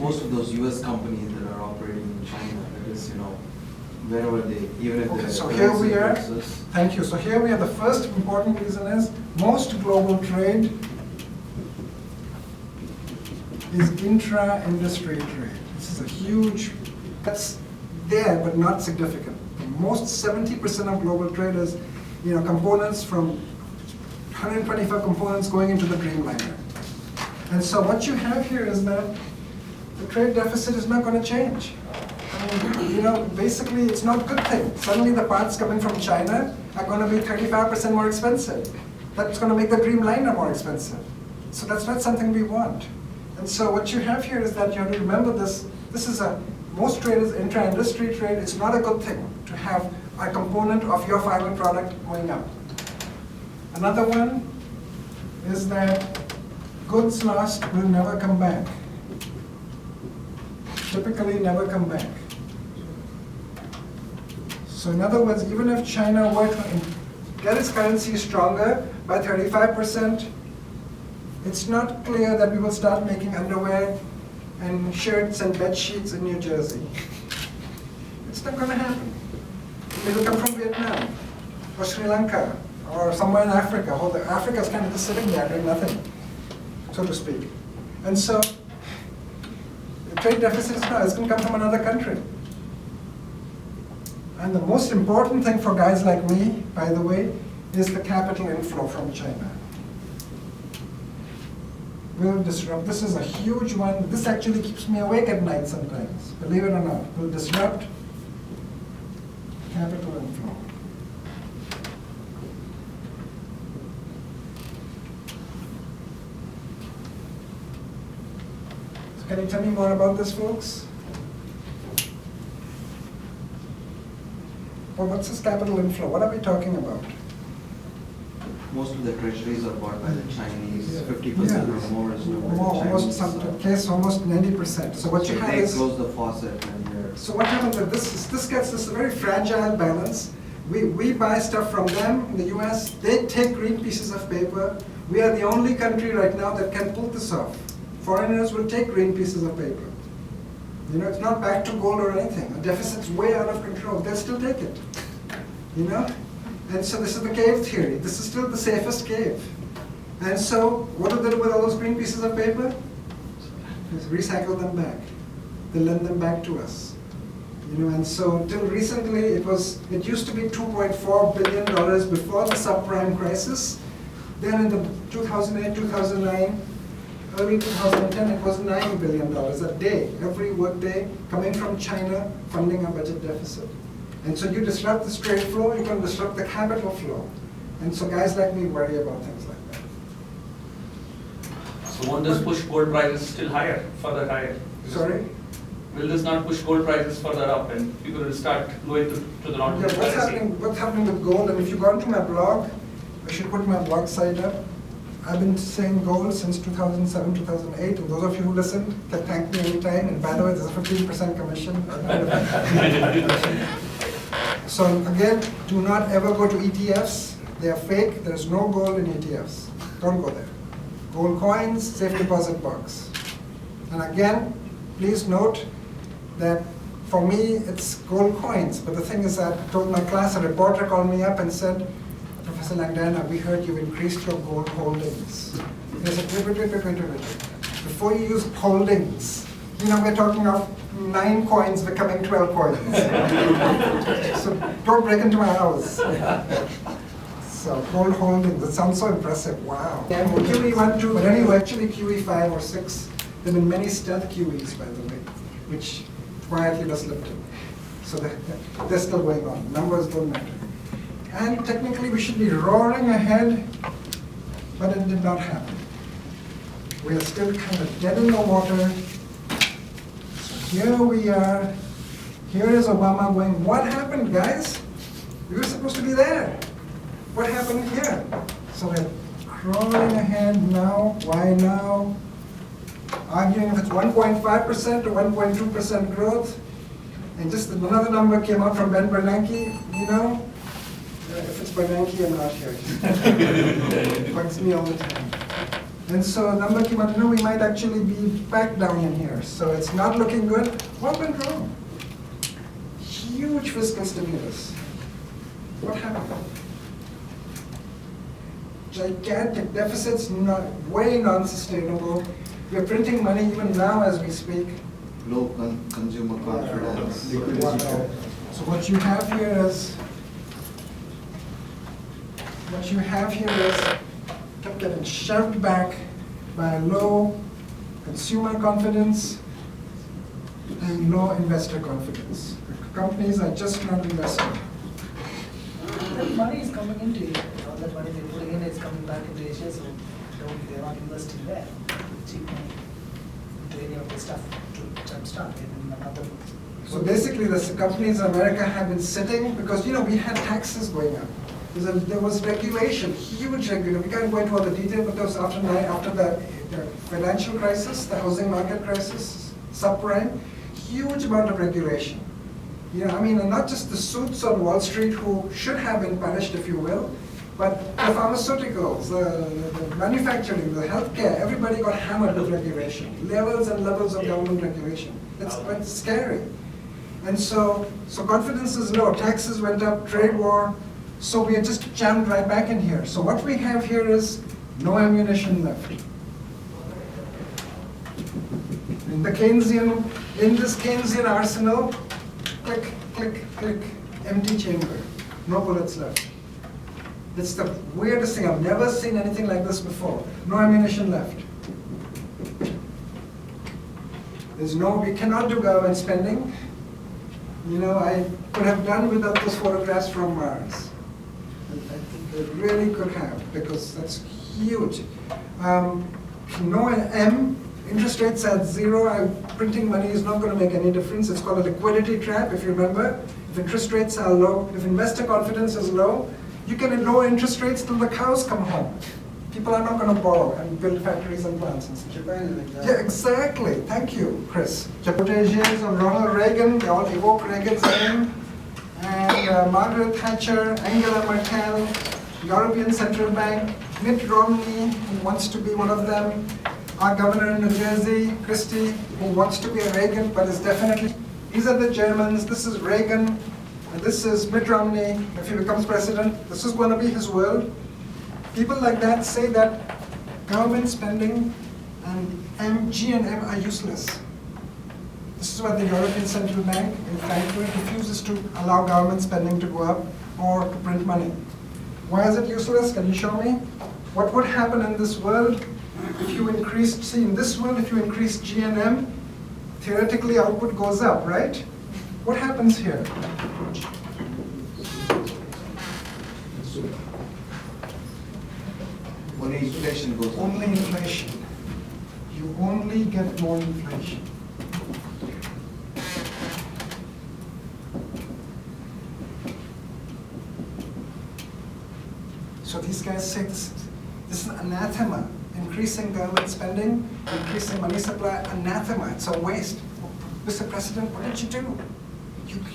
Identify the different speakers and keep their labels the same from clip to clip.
Speaker 1: most of those US companies that are operating in China, that is, wherever they, even if
Speaker 2: Okay,
Speaker 1: they're
Speaker 2: so here we are.
Speaker 1: versus,
Speaker 2: Thank you. So here we are. The first important reason is most global trade is intra-industry trade. This is a huge, that's there but not significant. Most 70% of global trade is, components from 125 components going into the Dreamliner. And so what you have here is that the trade deficit is not going to change. Basically it's not a good thing. Suddenly the parts coming from China are going to be 35% more expensive. That's going to make the Dreamliner more expensive. So that's not something we want. And so what you have here is that you have to remember this. This is most trade is intra-industry trade. It's not a good thing to have a component of your final product going up. Another one is that goods lost will never come back. Typically never come back. So in other words, even if China were to get its currency stronger by 35%, it's not clear that we will start making underwear and shirts and bed sheets in New Jersey. It's not going to happen. It will come from Vietnam or Sri Lanka or somewhere in Africa. Africa is kind of just sitting there doing nothing, so to speak. And so the trade deficit is not, it's going to come from another country. And the most important thing for guys like me, by the way, is the capital inflow from China. Will disrupt, this is a huge one. This actually keeps me awake at night sometimes, believe it or not. Will disrupt capital inflow. So can you tell me more about this, folks? Well, what's this capital inflow? What are we talking about?
Speaker 1: most of the treasuries are bought by the Chinese,
Speaker 2: Yeah.
Speaker 1: 50%
Speaker 2: Yeah.
Speaker 1: or more is owned by the
Speaker 2: Almost
Speaker 1: Chinese.
Speaker 2: some case, almost 90%. So what you have
Speaker 1: they
Speaker 2: is,
Speaker 1: close the faucet and they're...
Speaker 2: so what happens is this gets this very fragile balance. We buy stuff from them in the US, they take green pieces of paper. We are the only country right now that can pull this off. Foreigners will take green pieces of paper. You know, it's not back to gold or anything. The deficit's way out of control. They'll still take it. You know? And so this is the cave theory. This is still the safest cave. And so what do they do with all those green pieces of paper? Just recycle them back. They lend them back to us. You know, and so until recently it used to be $2.4 billion before the subprime crisis. Then in the 2008, 2009, early 2010, it was $9 billion a day, every work day, coming from China, funding a budget deficit. And so you disrupt this trade flow, you can disrupt the capital flow. And so guys like me worry about things like that.
Speaker 3: So won't this push gold prices still higher, further higher?
Speaker 2: Sorry?
Speaker 3: Will this not push gold prices further up and people will start going to the long-term
Speaker 2: Yeah, what's happening with gold? And if you go onto my blog, I should put my blog site up. I've been saying gold since 2007, 2008, and those of you who listen can thank me anytime. And by the way, there's a 15% commission. So again, do not ever go to ETFs. They are fake. There's no gold in ETFs. Don't go there. Gold coins, safe deposit box. And again, please note that for me, it's gold coins. But the thing is that I told my class, a reporter called me up and said, Professor Langdana, we heard you've increased your gold holdings. They said, wait. Before you use holdings, you know, we're talking of 9 coins becoming 12 coins. So don't break into my house. So gold holdings, it sounds so impressive, wow. And QE1, 2, but anyway, actually QE5 or 6, there have been many stealth QEs, by the way, which quietly just slipped in. So they're still going on, numbers don't matter. And technically we should be roaring ahead, but it did not happen. We are still kind of dead in the water. So here we are. Here is Obama going, what happened, guys? We were supposed to be there. What happened here? So we're crawling ahead now. Why now? Arguing if it's 1.5% or 1.2% growth. And just another number came out from Ben Bernanke, you know? If it's Bernanke, I'm not here. It bugs me all the time. And so number we might actually be back down in here. So it's not looking good. What went wrong? Huge fiscal stimulus. What happened? Gigantic deficits, way non-sustainable. We're printing money even now as we speak.
Speaker 1: Low consumer confidence.
Speaker 2: Wow. So what you have here is kept getting shoved back by low consumer confidence and low investor confidence. Companies are just not investing.
Speaker 4: That money is coming into Asia. All that money they're putting in is coming back into Asia, so they're not investing there. Cheap money into any of the stuff to jumpstart it in another.
Speaker 2: So basically, the companies in America have been sitting because we had taxes going up. There was regulation, huge regulation. We can't go into all the detail, but there was after the financial crisis, the housing market crisis, subprime, huge amount of regulation. And not just the suits on Wall Street who should have been punished, if you will, but the pharmaceuticals, the manufacturing, the healthcare, everybody got hammered with regulation. Levels and levels of government regulation. It's quite scary. And so confidence is low, taxes went up, trade war, so we are just jammed right back in here. So what we have here is no ammunition left. In this Keynesian arsenal, click, click, click, empty chamber, no bullets left. It's the weirdest thing. I've never seen anything like this before. No ammunition left. We cannot do government spending. I could have done without those photographs from Mars. I think they really could have, because that's huge. No M, interest rates at zero, printing money is not going to make any difference. It's called a liquidity trap, if you remember. If interest rates are low, if investor confidence is low, you can have low interest rates till the cows come home. People are not going to borrow and build factories and plants and stuff.
Speaker 4: Japan is like that.
Speaker 2: Yeah, exactly. Thank you, Chris. Proteges of Ronald Reagan, they all evoke Reagan's name. And Margaret Thatcher, Angela Merkel, European Central Bank, Mitt Romney, who wants to be one of them, our governor in New Jersey, Christie, who wants to be a Reagan, but is definitely, these are the Germans, this is Reagan, and this is Mitt Romney. If he becomes president, this is going to be his world. People like that say that government spending and G and M are useless. This is why the European Central Bank in Frankfurt refuses to allow government spending to go up or to print money. Why is it useless? Can you show me? What would happen in this world if you increased, in this world, if you increase G and M, theoretically output goes up, right? What happens here?
Speaker 1: Only inflation goes up.
Speaker 2: Only inflation. You only get more inflation. So these guys say this is anathema. Increasing government spending, increasing money supply, anathema. It's a waste. Mr. President, what did you do?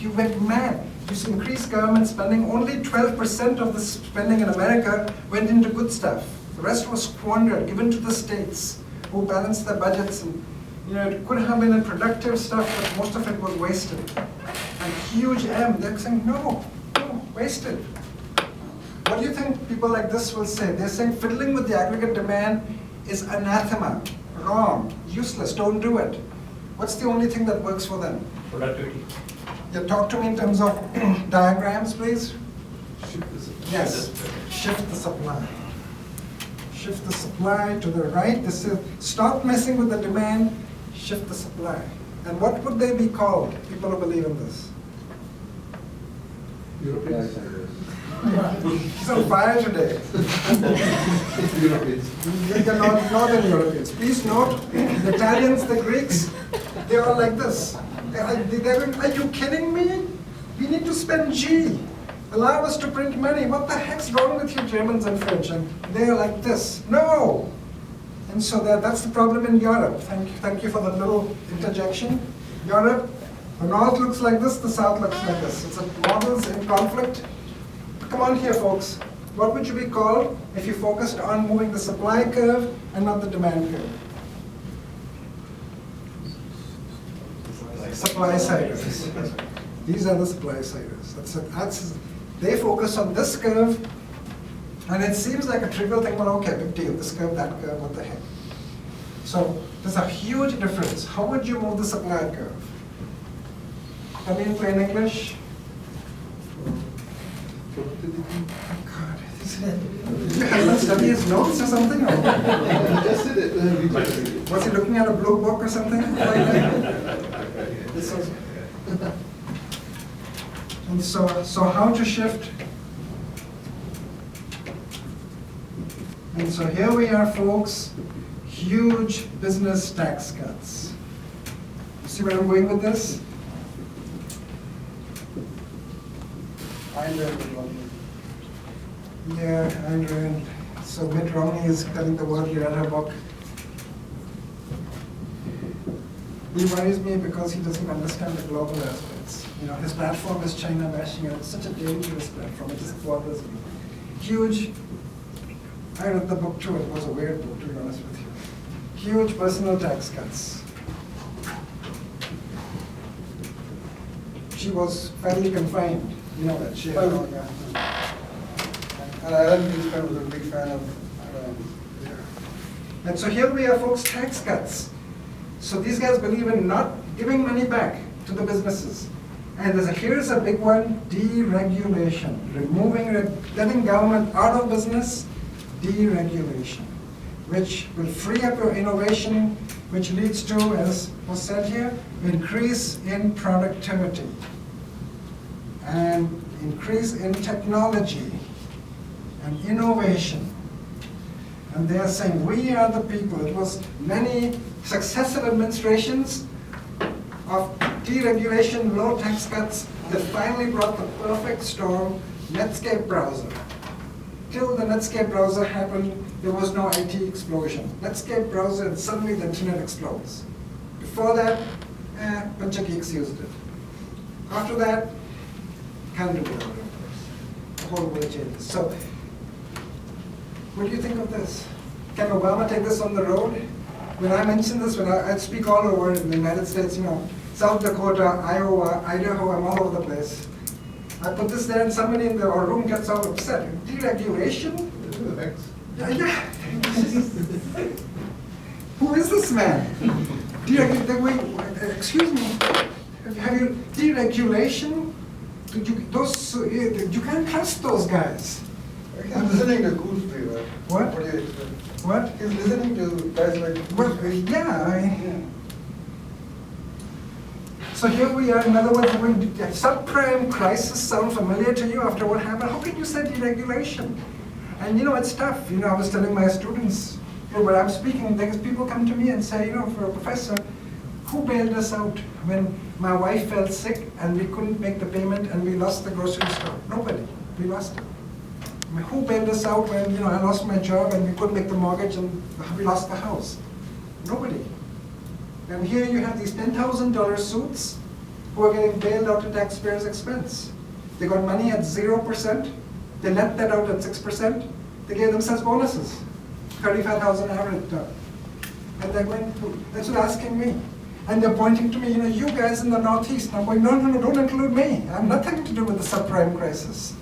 Speaker 2: You went mad. You increased government spending. Only 12% of the spending in America went into good stuff. The rest was squandered, given to the states, who balanced their budgets. And it could have been in productive stuff, but most of it was wasted. And huge M, they're saying, no, wasted. What do you think people like this will say? They're saying fiddling with the aggregate demand is anathema, wrong, useless, don't do it. What's the only thing that works for them?
Speaker 3: Productivity.
Speaker 2: Yeah, talk to me in terms of diagrams, please. Yes, shift the supply. Shift the supply to the right. This is, stop messing with the demand, shift the supply. And what would they be called, people who believe in this?
Speaker 5: Europeans.
Speaker 2: He's on fire today. You're not Northern Europeans. Please note, the Italians, the Greeks, they're all like this. Are you kidding me? We need to spend G. Allow us to print money. What the heck's wrong with you Germans and French? And they're like this. No! And so that's the problem in Europe. Thank you for the little interjection. Europe, the North looks like this, the South looks like this. It's models in conflict. Come on here, folks. what would you be called if you focused on moving the supply curve and not the demand curve? Supply siders. These are the supply siders. They focus on this curve, and it seems like a trivial thing, but okay, big deal. This curve, that curve, what the heck? So there's a huge difference. How would you move the supply curve? Tell me in plain English. Oh God, did you have to study his notes or something? Or? Was he looking at a blue book or something? And so how to shift? And so here we are, folks, huge business tax cuts. You see where I'm going with this? Yeah, Andrew. So Mitt Romney is telling the world he read her book. He worries me because he doesn't understand the global aspects. You know, his platform is China bashing, and it's such a dangerous platform. It just bothers me. Huge. I read the book too. It was a weird book, to be honest with you. Huge personal tax cuts. She was fairly confined. You know that she had.
Speaker 5: Oh, yeah. And I don't think was a big fan of.
Speaker 2: And so here we are, folks, tax cuts. So these guys believe in not giving money back to the businesses. And here's a big one, deregulation. Letting government out of business, deregulation, which will free up your innovation, which leads to, as was said here, increase in productivity and increase in technology and innovation. And they are saying, we are the people. It was many successive administrations of deregulation, low tax cuts, that finally brought the perfect storm, Netscape browser. Till the Netscape browser happened, there was no IT explosion. Netscape browser, and suddenly the internet explodes. Before that, a bunch of geeks used it. After that, can't do it, of course. The whole world changes. So, what do you think of this? Can Obama take this on the road? When I mention this, when I speak all over in the United States, you know, South Dakota, Iowa, Idaho, I'm all over the place. I put this there and somebody in the room gets all upset. Deregulation? Yeah. Who is this man? Excuse me, have you, deregulation? You can't trust those guys.
Speaker 5: He's listening to Goose Fever.
Speaker 2: What?
Speaker 5: What do you expect?
Speaker 2: What?
Speaker 5: He's listening to guys like
Speaker 2: Well, yeah. So here we are, in other words, when subprime crisis sound familiar to you after what happened? How can you say deregulation? And you know, it's tough. You know, I was telling my students, when I'm speaking, people come to me and say, you know, for a professor, who bailed us out when my wife fell sick and we couldn't make the payment and we lost the grocery store? Nobody. We lost it. I mean, who bailed us out when, you know, I lost my job and we couldn't make the mortgage and we lost the house? Nobody. And here you have these $10,000 suits who are getting bailed out at taxpayers' expense. They got money at 0%. They let that out at 6%. They gave themselves bonuses, 35,000 average. And they're going to, that's what asking me. And they're pointing to me, you know, you guys in the Northeast. And I'm going, no, don't include me. I have nothing to do with the subprime crisis.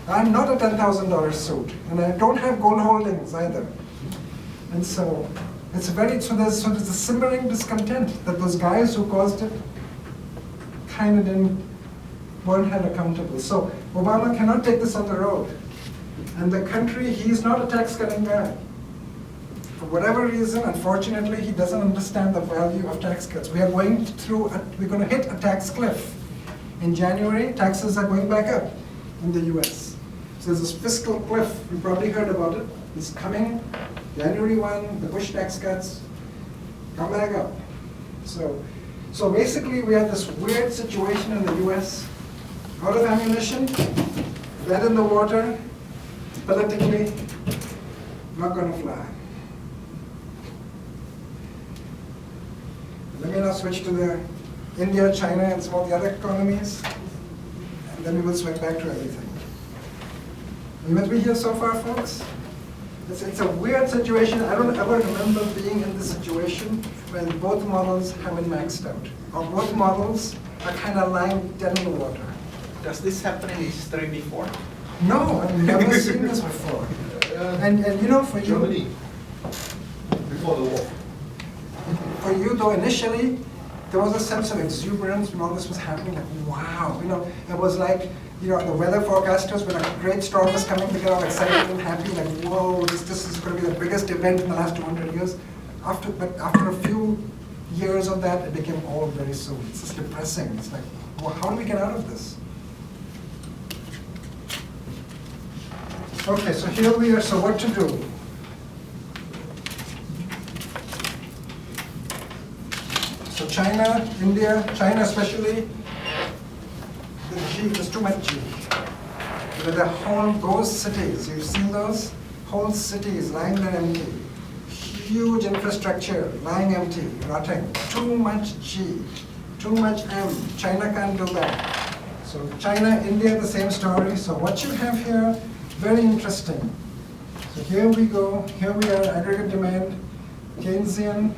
Speaker 2: I'm not a $10,000 suit, and I don't have gold holdings either. And so it's there's a simmering discontent that those guys who caused it kind of weren't held accountable. So Obama cannot take this on the road. And the country, he's not a tax cutting guy. For whatever reason, unfortunately, he doesn't understand the value of tax cuts. We are going through, we're going to hit a tax cliff. In January, taxes are going back up in the US. So there's this fiscal cliff, you probably heard about it. It's coming, January 1, the Bush tax cuts, come back up. So basically we have this weird situation in the US, out of ammunition, lead in the water, politically, not gonna fly. Let me now switch to India, China, and some of the other economies, and then we will swing back to everything. You with me here so far, folks? It's a weird situation. I don't ever remember being in this situation when both models have been maxed out, or both models are kind of lying dead in the water.
Speaker 6: Does this happen in history before?
Speaker 2: No, I've never seen this before. And you know, for you,
Speaker 7: Germany, before the war.
Speaker 2: for you though, initially, there was a sense of exuberance when all this was happening, like, wow, you know, it was like, you know, the weather forecasters, when a great storm was coming, they get all excited and happy, like, whoa, this is going to be the biggest event in the last 200 years. But after a few years of that, it became all very soon. It's just depressing. It's like, well, how do we get out of this? Okay, so here we are, so what to do? So China, India, China especially, the G, there's too much G. You know, those cities, you've seen those? Whole cities lying there empty. Huge infrastructure lying empty, rotting. Too much G, too much M. China can't do that. So China, India, the same story. So what you have here, very interesting. So here we go, here we are, aggregate demand, Keynesian,